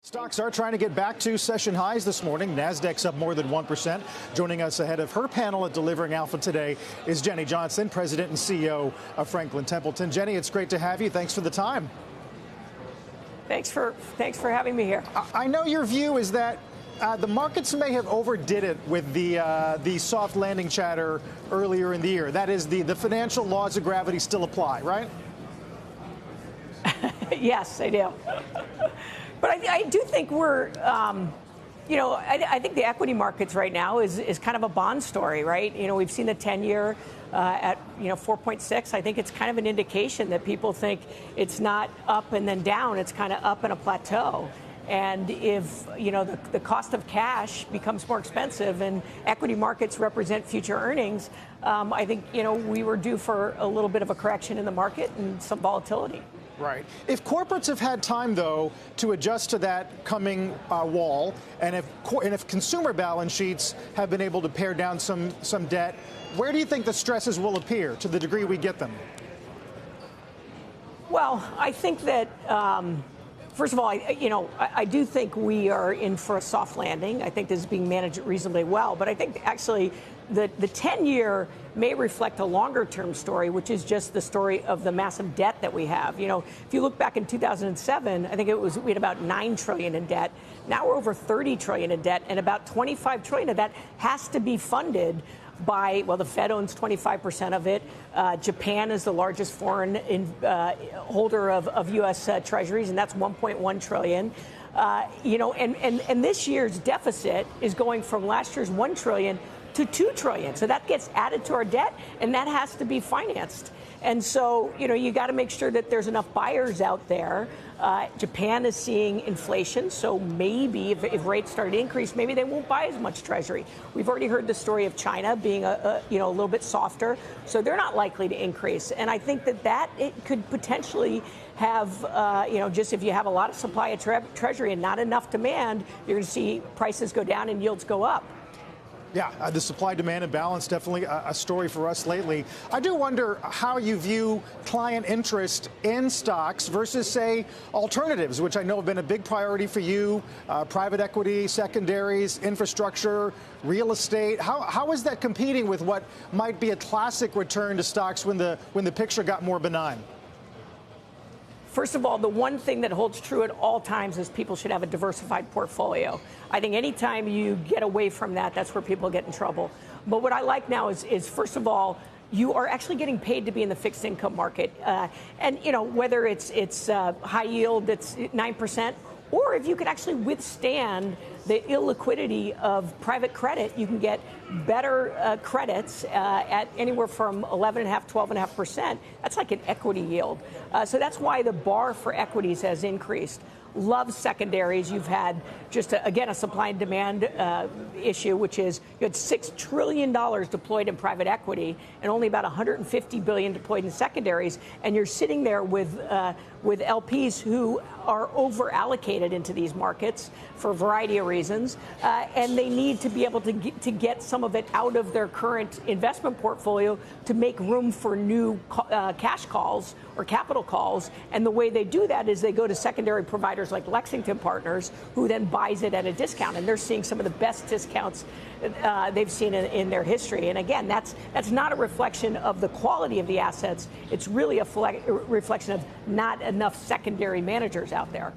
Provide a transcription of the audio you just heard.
Stocks are trying to get back to session highs this morning. Nasdaq's up more than 1%. Joining us ahead of her panel at Delivering Alpha today is Jenny Johnson, President and CEO of Franklin Templeton. Jenny, it's great to have you. Thanks for the time. Thanks for having me here. I know your view is that the markets may have overdid it with the soft landing chatter earlier in the year. That is, the financial laws of gravity still apply, right? Yes, I do. But I do think we're, I think the equity markets right now is kind of a bond story, right? We've seen the 10-year at 4.6. I think it's kind of an indication that people think it's not up and then down. It's kind of up in a plateau. And if, the cost of cash becomes more expensive and equity markets represent future earnings, I think, we were due for a little bit of a correction in the market and some volatility. Right. If corporates have had time, though, to adjust to that coming wall, and if consumer balance sheets have been able to pare down some debt, where do you think the stresses will appear to the degree we get them? Well, I think that, first of all, I do think we are in for a soft landing. I think this is being managed reasonably well. But I think actually the 10-year may reflect a longer-term story, which is just the story of the massive debt that we have. If you look back in 2007, I think we had about $9 trillion in debt. Now we're over $30 trillion in debt, and about $25 trillion of that has to be funded by, well, the Fed owns 25% of it. Japan is the largest foreign holder of U.S. treasuries, and that's $1.1 trillion. And this year's deficit is going from last year's $1 trillion to $2 trillion. So that gets added to our debt, and that has to be financed. And so, you got to make sure that there's enough buyers out there. Japan is seeing inflation, so maybe if rates start to increase, maybe they won't buy as much Treasury. We've already heard the story of China being a little bit softer, so they're not likely to increase. And I think that it could potentially have, just if you have a lot of supply of Treasury and not enough demand, you're going to see prices go down and yields go up. Yeah, the supply-demand imbalance, definitely a story for us lately. I do wonder how you view client interest in stocks versus, say, alternatives, which I know have been a big priority for you, private equity, secondaries, infrastructure, real estate. How is that competing with what might be a classic return to stocks when the picture got more benign? First of all, the one thing that holds true at all times is people should have a diversified portfolio. I think anytime you get away from that, that's where people get in trouble. But what I like now is first of all, you are actually getting paid to be in the fixed income market. And, whether it's high yield that's 9%, or if you can actually withstand the illiquidity of private credit, you can get better credits at anywhere from 11.5%, 12.5%. That's like an equity yield. So that's why the bar for equities has increased. Love secondaries. You've had just, a supply and demand issue, which is you had $6 trillion deployed in private equity and only about $150 billion deployed in secondaries. And you're sitting there with LPs who are over-allocated into these markets for a variety of reasons, and they need to be able to get some of it out of their current investment portfolio to make room for new cash calls or capital calls. And the way they do that is they go to secondary providers like Lexington Partners, who then buys it at a discount. And they're seeing some of the best discounts they've seen in their history. And again, that's not a reflection of the quality of the assets. It's really a reflection of not enough secondary managers out there.